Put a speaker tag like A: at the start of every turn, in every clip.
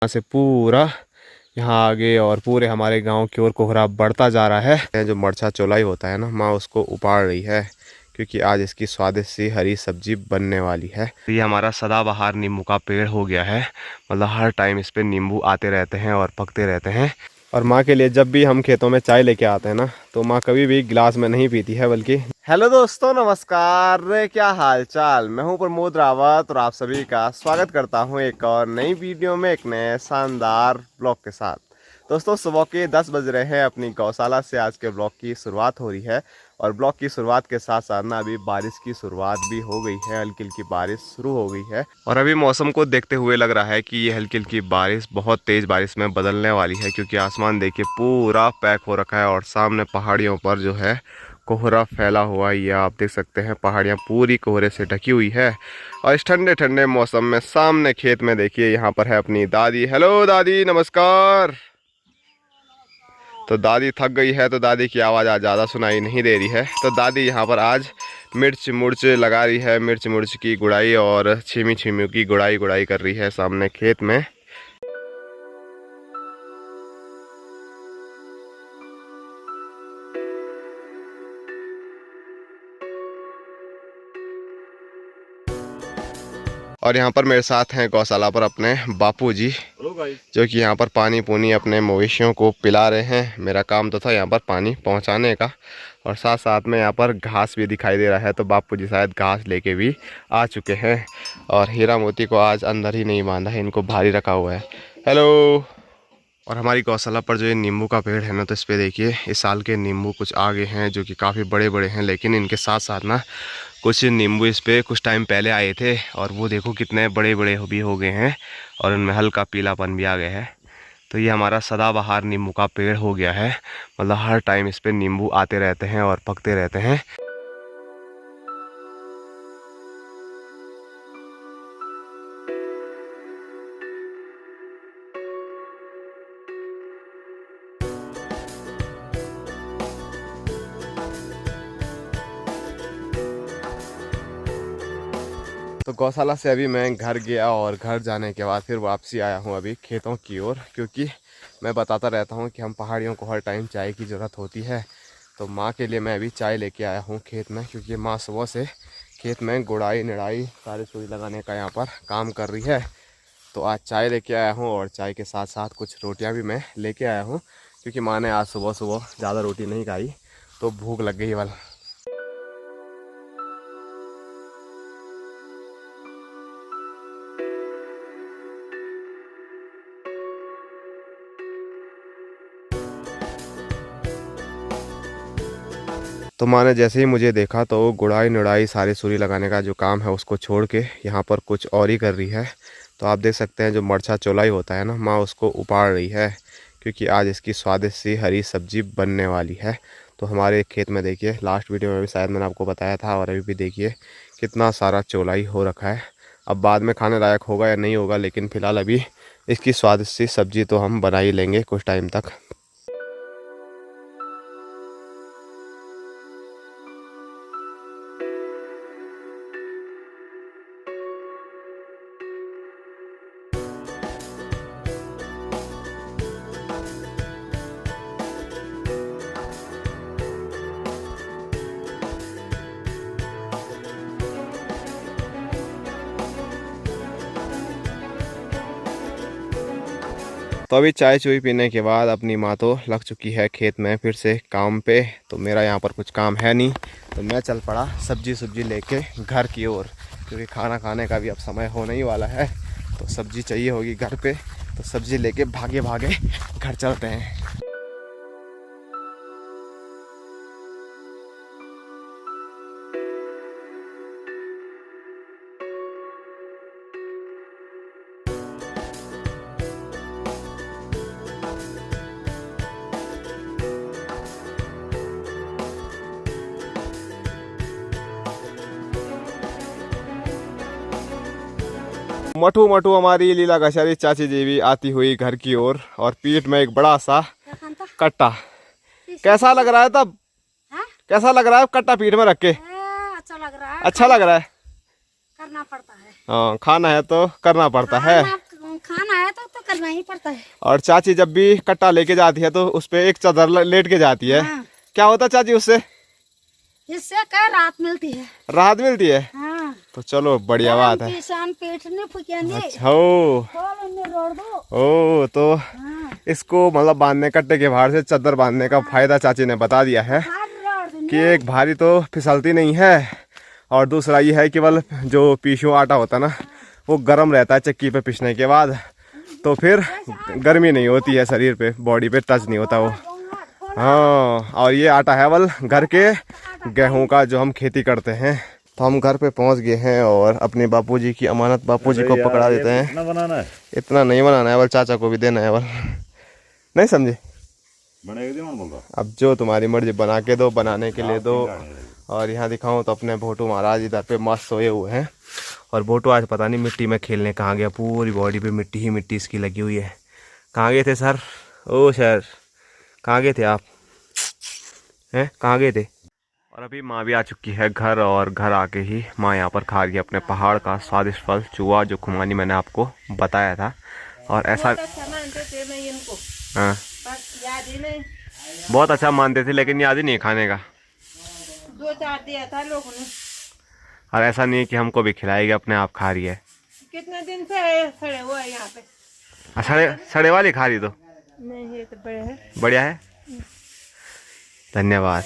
A: यहाँ से पूरा यहाँ आगे और पूरे हमारे गांव की ओर कोहरा बढ़ता जा रहा है। जो मरचा चौलाई होता है ना, माँ उसको उपाड़ रही है क्योंकि आज इसकी स्वादिष्ट सी हरी सब्जी बनने वाली है। ये हमारा सदाबहार नींबू का पेड़ हो गया है, मतलब हर टाइम इस पे नींबू आते रहते हैं और पकते रहते हैं। और माँ के लिए जब भी हम खेतों में चाय लेके आते हैं ना, तो माँ कभी भी गिलास में नहीं पीती है बल्कि। हेलो दोस्तों, नमस्कार, क्या हाल चाल। मैं हूँ प्रमोद रावत और आप सभी का स्वागत करता हूँ एक और नई वीडियो में, एक नए शानदार ब्लॉग के साथ। दोस्तों, सुबह के 10 बज रहे हैं। अपनी गौशाला से आज के ब्लॉग की शुरुआत हो रही है और ब्लॉग की शुरुआत के साथ साथ ना अभी बारिश की शुरुआत भी हो गई है। हल्की हल्की बारिश शुरू हो गई है और अभी मौसम को देखते हुए लग रहा है कि ये हल्की हल्की बारिश बहुत तेज बारिश में बदलने वाली है, क्योंकि आसमान देखिए पूरा पैक हो रखा है और सामने पहाड़ियों पर जो है कोहरा फैला हुआ है। ये आप देख सकते हैं, पहाड़ियाँ पूरी कोहरे से ढकी हुई है। और इस ठंडे ठंडे मौसम में सामने खेत में देखिए, यहाँ पर है अपनी दादी। हेलो दादी, नमस्कार। तो दादी थक गई है तो दादी की आवाज़ आज ज़्यादा सुनाई नहीं दे रही है। तो दादी यहाँ पर आज मिर्च मुर्च लगा रही है, मिर्च मुर्च की गुड़ाई और छीमी छीमी की गुड़ाई कर रही है सामने खेत में। और यहाँ पर मेरे साथ हैं गौशाला पर अपने बापू जी, जो कि यहाँ पर पानी पुनी अपने मवेशियों को पिला रहे हैं। मेरा काम तो था यहाँ पर पानी पहुँचाने का, और साथ साथ में यहाँ पर घास भी दिखाई दे रहा है। तो बापू जी शायद घास लेके भी आ चुके हैं। और हीरा मोती को आज अंदर ही नहीं बांधा है, इनको बाहर ही रखा हुआ है। हेलो। और हमारी गौशाला पर जो ये नींबू का पेड़ है ना, तो इस पर देखिए इस साल के नींबू कुछ आगे हैं जो कि काफ़ी बड़े बड़े हैं। लेकिन इनके साथ साथ ना कुछ नींबू इस पर कुछ टाइम पहले आए थे और वो देखो कितने बड़े बड़े भी हो गए हैं और उनमें हल्का पीलापन भी आ गया है। तो ये हमारा सदाबहार नींबू का पेड़ हो गया है, मतलब हर टाइम इस पर नींबू आते रहते हैं और पकते रहते हैं। तो गौशाला से अभी मैं घर गया और घर जाने के बाद फिर वापसी आया हूँ अभी खेतों की ओर, क्योंकि मैं बताता रहता हूँ कि हम पहाड़ियों को हर टाइम चाय की ज़रूरत होती है। तो माँ के लिए मैं अभी चाय लेके आया हूँ खेत में, क्योंकि माँ सुबह से खेत में गुड़ाई निड़ाई सारी सुई लगाने का यहाँ पर काम कर रही है। तो आज चाय लेके आया हूँ और चाय के साथ साथ कुछ रोटियाँ भी मैं लेके आया हूँ, क्योंकि माँ ने आज सुबह सुबह ज़्यादा रोटी नहीं खाई तो भूख लग गई वाला। तो माँ ने जैसे ही मुझे देखा तो गुड़ाई निड़ाई सारी सुरी लगाने का जो काम है उसको छोड़ के यहाँ पर कुछ और ही कर रही है। तो आप देख सकते हैं, जो मरचा चौलाई होता है ना, माँ उसको उपाड़ रही है क्योंकि आज इसकी स्वादिष्ट सी हरी सब्जी बनने वाली है। तो हमारे खेत में देखिए, लास्ट वीडियो में भी शायद मैंने आपको बताया था, और अभी भी देखिए कितना सारा चौलाई हो रखा है। अब बाद में खाने लायक होगा या नहीं होगा, लेकिन फ़िलहाल अभी इसकी स्वादिष्ट सी सब्जी तो हम बना ही लेंगे कुछ टाइम तक। तो अभी चाय चुई पीने के बाद अपनी माँ तो लग चुकी है खेत में फिर से काम पे। तो मेरा यहाँ पर कुछ काम है नहीं, तो मैं चल पड़ा सब्जी सुब्जी लेके घर की ओर, क्योंकि खाना खाने का भी अब समय होने ही वाला है। तो सब्जी चाहिए होगी घर पे, तो सब्जी लेके भागे भागे घर चलते हैं। मटू मटू हमारी लीला गशारी चाची जी भी आती हुई घर की ओर, और पीठ में एक बड़ा सा कट्टा। कैसा लग रहा है तब? कैसा लग रहा है कट्टा पीठ में रख के?
B: अच्छा लग रहा है।
A: अच्छा लग रहा है।
B: करना पड़ता है।
A: हाँ, खाना है तो करना पड़ता है।
B: खाना है है तो करना ही पड़ता है।
A: और चाची जब भी कट्टा लेके जाती है तो उस पे एक चादर लेट के जाती है।
B: हाँ।
A: क्या होता है चाची उससे?
B: इससे क्या राहत मिलती है।
A: राहत मिलती है।
B: हाँ।
A: तो चलो बढ़िया बात है।
B: किसान पेट नहीं फुकेंगे।
A: अच्छा ओ तो
B: हाँ।
A: इसको मतलब बांधने कट्टे के बाहर से चादर बांधने का फायदा चाची ने बता दिया है कि एक भारी तो फिसलती नहीं है, और दूसरा ये है केवल जो पीछू आटा होता है ना वो गर्म रहता है चक्की पे पीसने के बाद, तो फिर गर्मी नहीं होती है शरीर पे, बॉडी पे टच नहीं होता वो। हाँ, और ये आटा है वल घर के गेहूं का जो हम खेती करते हैं। तो हम घर पे पहुंच गए हैं और अपने बापूजी की अमानत बापूजी को पकड़ा देते हैं।
C: इतना बनाना है,
A: इतना नहीं बनाना है वल, चाचा को भी देना है वल। नहीं समझे? अब जो तुम्हारी मर्जी, बना के दो, बनाने के लिए दो। और यहाँ दिखाऊं तो अपने भोटू महाराज इधर पे मस्त सोए हुए हैं, और भोटू आज पता नहीं मिट्टी में खेलने कहाँ गया, पूरी बॉडी पे मिट्टी ही मिट्टी इसकी लगी हुई है। कहाँ गए थे सर? ओ सर कहाँ गए थे आप? हैं कहाँ गए थे? और अभी माँ भी आ चुकी है घर, और घर आके ही माँ यहाँ पर खा रही है अपने पहाड़ का स्वादिष्ट फल चूहा, जो खुमानी मैंने आपको बताया था। और ऐसा हाँ बहुत अच्छा मानते थे, लेकिन याद ही नहीं खाने का।
B: 2-4 दिया था लोगों ने।
A: और ऐसा नहीं कि हमको भी खिलाएगी, अपने आप खा रही है।
B: कितने दिन से सड़े हुए हैं यहाँ पे।
A: सड़े सड़े वाली खा रही तो
B: नहीं, ये तो बड़े है,
A: बढ़िया है, धन्यवाद।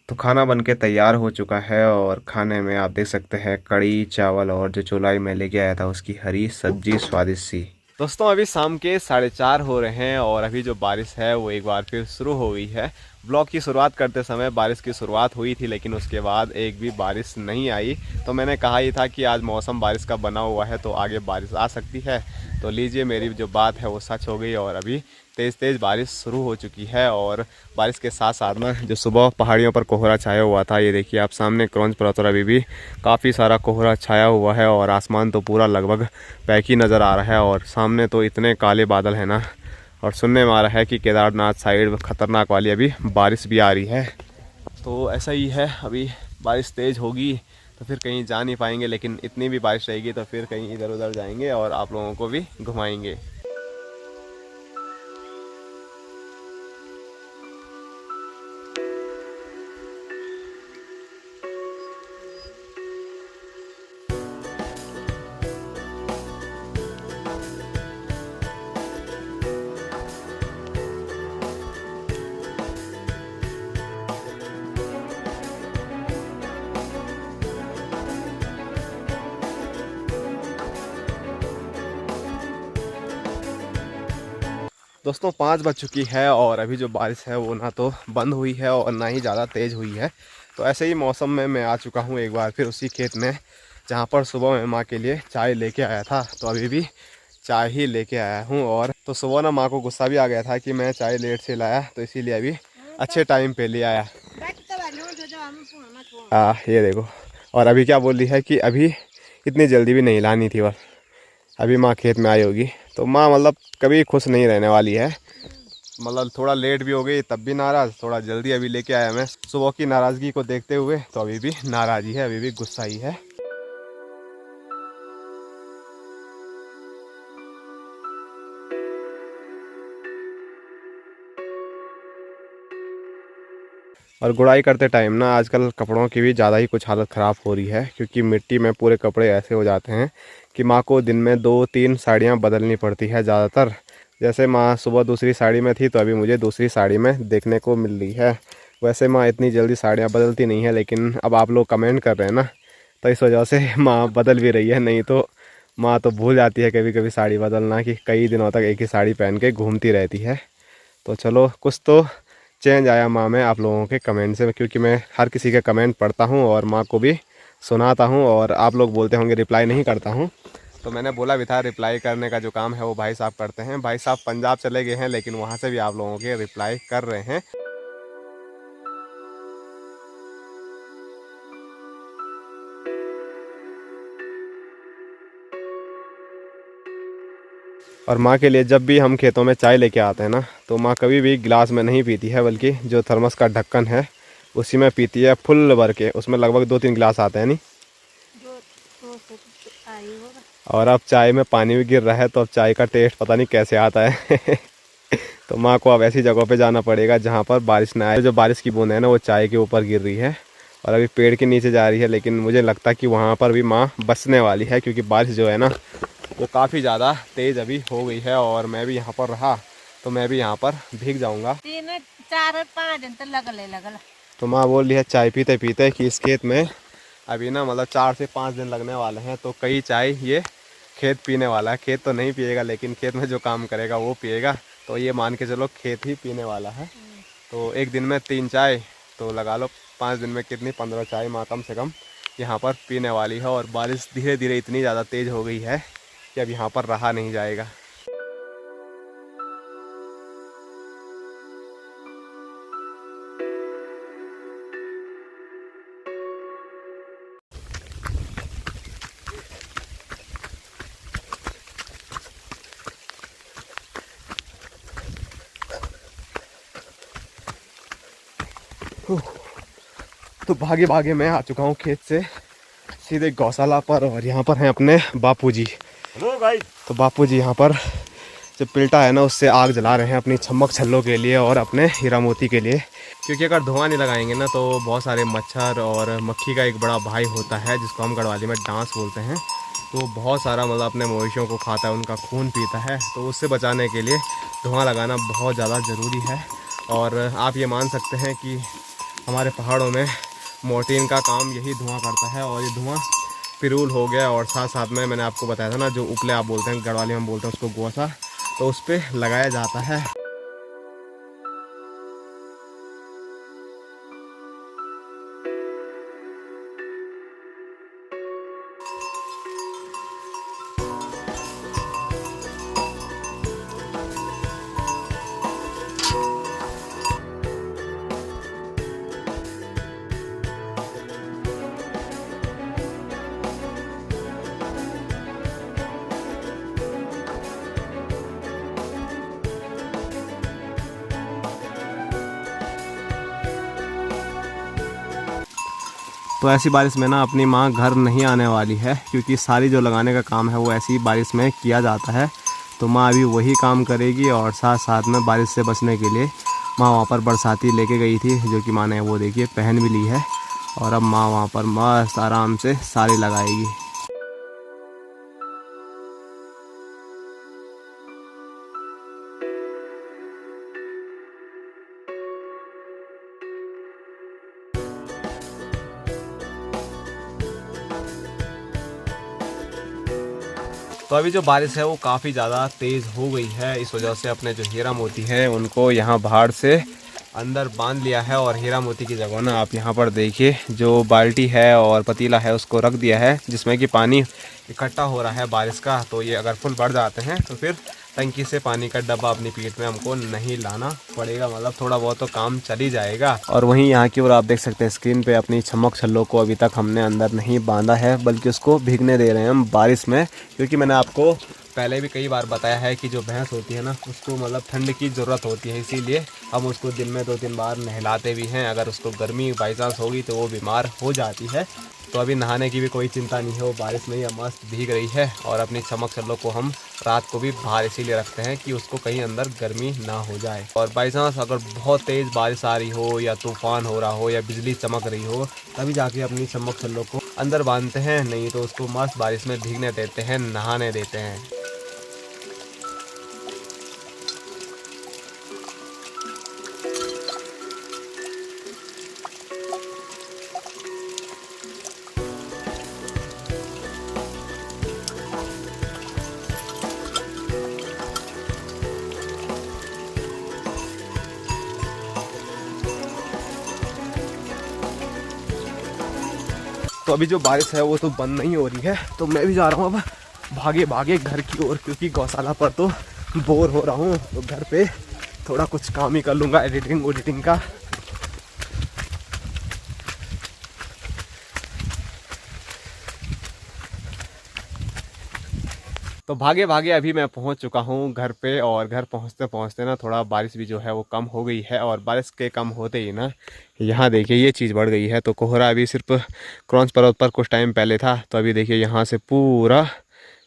A: तो खाना बनके तैयार हो चुका है, और खाने में आप देख सकते हैं कड़ी चावल, और जो चौलाई मैं लेके आया था उसकी हरी सब्जी स्वादिष्ट सी। दोस्तों अभी शाम के 4:30 हो रहे हैं, और अभी जो बारिश है वो एक बार फिर शुरू हो गई है। ब्लॉग की शुरुआत करते समय बारिश की शुरुआत हुई थी, लेकिन उसके बाद एक भी बारिश नहीं आई। तो मैंने कहा ही था कि आज मौसम बारिश का बना हुआ है, तो आगे बारिश आ सकती है। तो लीजिए, मेरी जो बात है वो सच हो गई, और अभी तेज़ तेज़ बारिश शुरू हो चुकी है। और बारिश के साथ साथ में जो सुबह पहाड़ियों पर कोहरा छाया हुआ था, ये देखिए आप सामने क्रॉन्च पर्वत पर अभी भी काफ़ी सारा कोहरा छाया हुआ है, और आसमान तो पूरा लगभग पैक ही नज़र आ रहा है। और सामने तो इतने काले बादल हैं ना, और सुनने में आ रहा है कि केदारनाथ साइड खतरनाक वाली अभी बारिश भी आ रही है। तो ऐसा ही है, अभी बारिश तेज़ होगी तो फिर कहीं जा नहीं पाएंगे, लेकिन इतनी भी बारिश रहेगी तो फिर कहीं इधर उधर जाएंगे और आप लोगों को भी घुमाएंगे। दोस्तों 5 बज चुकी है, और अभी जो बारिश है वो ना तो बंद हुई है और ना ही ज़्यादा तेज़ हुई है। तो ऐसे ही मौसम में मैं आ चुका हूँ एक बार फिर उसी खेत में जहाँ पर सुबह मैं माँ के लिए चाय लेके आया था। तो अभी भी चाय ही लेके आया हूँ, और तो सुबह ना माँ को गुस्सा भी आ गया था कि मैं चाय लेट से लाया, तो इसीलिए अभी अच्छे टाइम पे ले आया। ये देखो, और अभी क्या बोल रही है कि अभी इतनी जल्दी भी नहीं लानी थी, बस अभी माँ खेत में आई होगी। तो माँ मतलब कभी खुश नहीं रहने वाली है, मतलब थोड़ा लेट भी हो गई तब भी नाराज़, थोड़ा जल्दी अभी लेके आया मैं सुबह की नाराज़गी को देखते हुए, तो अभी भी नाराज़ ही है, अभी भी गुस्सा ही है। और गुड़ाई करते टाइम ना आजकल कपड़ों की भी ज़्यादा ही कुछ हालत ख़राब हो रही है, क्योंकि मिट्टी में पूरे कपड़े ऐसे हो जाते हैं कि माँ को दिन में 2-3 साड़ियाँ बदलनी पड़ती है ज़्यादातर। जैसे माँ सुबह दूसरी साड़ी में थी, तो अभी मुझे दूसरी साड़ी में देखने को मिल रही है। वैसे माँ इतनी जल्दी साड़ियाँ बदलती नहीं है, लेकिन अब आप लोग कमेंट कर रहे हैं ना, तो इस वजह से माँ बदल भी रही है। नहीं तो माँ तो भूल जाती है कभी कभी साड़ी बदलना, कि कई दिनों तक एक ही साड़ी पहन के घूमती रहती है। तो चलो कुछ तो चेंज आया माँ में आप लोगों के कमेंट से, क्योंकि मैं हर किसी के कमेंट पढ़ता हूँ और माँ को भी सुनाता हूँ, और आप लोग बोलते होंगे रिप्लाई नहीं करता हूँ। तो मैंने बोला भी था रिप्लाई करने का जो काम है वो भाई साहब करते हैं। भाई साहब पंजाब चले गए हैं, लेकिन वहाँ से भी आप लोगों के रिप्लाई कर रहे हैं। और माँ के लिए जब भी हम खेतों में चाय लेके आते हैं ना, तो माँ कभी भी गिलास में नहीं पीती है, बल्कि जो थर्मस का ढक्कन है उसी में पीती है फुल भर के। उसमें लगभग 2-3 गिलास आते हैं। नहीं और अब चाय में पानी भी गिर रहा है, तो अब चाय का टेस्ट पता नहीं कैसे आता है। तो माँ को अब ऐसी जगह पे जाना पड़ेगा जहाँ पर बारिश ना आए। जो बारिश की बूंद है ना वो चाय के ऊपर गिर रही है और अभी पेड़ के नीचे जा रही है, लेकिन मुझे लगता है कि वहाँ पर भी माँ बसने वाली है, क्योंकि बारिश जो है ना वो काफ़ी ज़्यादा तेज़ अभी हो गई है। और मैं भी यहाँ पर रहा तो मैं भी यहाँ पर भीग जाऊँगा।
B: 3-4-5 दिन तक लगल।
A: तो माँ बोल रही है चाय पीते पीते कि इस खेत में अभी ना मतलब 4 से 5 दिन लगने वाले हैं, तो कई चाय ये खेत पीने वाला है। खेत तो नहीं पिएगा, लेकिन खेत में जो काम करेगा वो पिएगा। तो ये मान के चलो खेत ही पीने वाला है। तो एक दिन में 3 चाय, तो लगा लो 5 दिन में कितनी 15 चाय माँ कम से कम यहाँ पर पीने वाली है। और बारिश धीरे धीरे इतनी ज़्यादा तेज़ हो गई है कि अब यहाँ पर रहा नहीं जाएगा। तो भागे भागे मैं आ चुका हूँ खेत से सीधे गौशाला पर, और यहाँ पर हैं अपने बापूजी।
C: हेलो भाई।
A: तो बापूजी यहाँ पर जो पिल्टा है ना उससे आग जला रहे हैं अपनी छम्मक छल्लों के लिए और अपने हीरा मोती के लिए, क्योंकि अगर धुआं नहीं लगाएंगे ना तो बहुत सारे मच्छर और मक्खी का एक बड़ा भाई होता है जिसको हम गढ़वाली में डांस बोलते हैं। तो बहुत सारा मतलब अपने मवेशियों को खाता है, उनका खून पीता है। तो उससे बचाने के लिए धुआं लगाना बहुत ज़्यादा ज़रूरी है। और आप ये मान सकते हैं कि हमारे पहाड़ों में मोर्टीन का काम यही धुआं करता है। और ये धुआं पिरूल हो गया, और साथ साथ में मैंने आपको बताया था ना जो उपले आप बोलते हैं गढ़वाली में बोलते हैं उसको गोसा, तो उस पर लगाया जाता है। तो ऐसी बारिश में ना अपनी माँ घर नहीं आने वाली है, क्योंकि सारी जो लगाने का काम है वो ऐसी बारिश में किया जाता है। तो माँ अभी वही काम करेगी, और साथ साथ में बारिश से बचने के लिए माँ वहाँ पर बरसाती लेके गई थी, जो कि माँ ने वो देखिए पहन भी ली है। और अब माँ वहाँ पर मस्त आराम से सारी लगाएगी। तो अभी जो बारिश है वो काफ़ी ज़्यादा तेज़ हो गई है, इस वजह से अपने जो हीरा मोती हैं उनको यहाँ बाहर से अंदर बांध लिया है। और हीरा मोती की जगह ना आप यहाँ पर देखिए जो बाल्टी है और पतीला है उसको रख दिया है, जिसमें कि पानी इकट्ठा हो रहा है बारिश का। तो ये अगर फुल बढ़ जाते हैं तो फिर टंकी से पानी का डब्बा अपनी पीठ में हमको नहीं लाना पड़ेगा, मतलब थोड़ा बहुत तो काम चल ही जाएगा। और वहीं यहाँ की ओर आप देख सकते हैं स्क्रीन पे अपनी छम्मक छल्लों को अभी तक हमने अंदर नहीं बांधा है, बल्कि उसको भीगने दे रहे हैं हम बारिश में। क्योंकि मैंने आपको पहले भी कई बार बताया है कि जो भैंस होती है ना उसको मतलब ठंड की ज़रूरत होती है, इसीलिए हम उसको दिन में 2-3 बार नहलाते भी हैं। अगर उसको गर्मी बाई चांस होगी तो वो बीमार हो जाती है। तो अभी नहाने की भी कोई चिंता नहीं है, वो बारिश में ही मस्त भीग रही है। और अपनी छमक छल्लों को हम रात को भी बाहर इसीलिए रखते हैं कि उसको कहीं अंदर गर्मी ना हो जाए। और बाई चांस अगर बहुत तेज़ बारिश आ रही हो या तूफ़ान हो रहा हो या बिजली चमक रही हो, तभी जाके अपनी छमक छल्लों को अंदर बांधते हैं, नहीं तो उसको मस्त बारिश में भीगने देते हैं, नहाने देते हैं। तो अभी जो बारिश है वो तो बंद नहीं हो रही है, तो मैं भी जा रहा हूँ अब भागे भागे घर की ओर, क्योंकि गौशाला पर तो बोर हो रहा हूँ। तो घर पे थोड़ा कुछ काम ही कर लूँगा एडिटिंग का। तो भागे भागे अभी मैं पहुंच चुका हूं घर पे, और घर पहुंचते पहुंचते ना थोड़ा बारिश भी जो है वो कम हो गई है। और बारिश के कम होते ही ना यहाँ देखिए ये चीज़ बढ़ गई है। तो कोहरा अभी सिर्फ क्रॉन्च पर्वत पर कुछ टाइम पहले था, तो अभी देखिए यहाँ से पूरा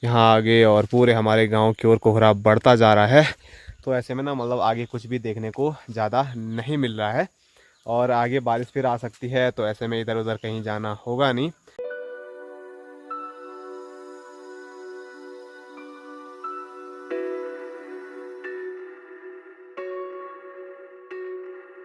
A: यहाँ आगे और पूरे हमारे गांव की ओर कोहरा बढ़ता जा रहा है। तो ऐसे में ना मतलब आगे कुछ भी देखने को ज़्यादा नहीं मिल रहा है और आगे बारिश फिर आ सकती है, तो ऐसे में इधर उधर कहीं जाना होगा नहीं।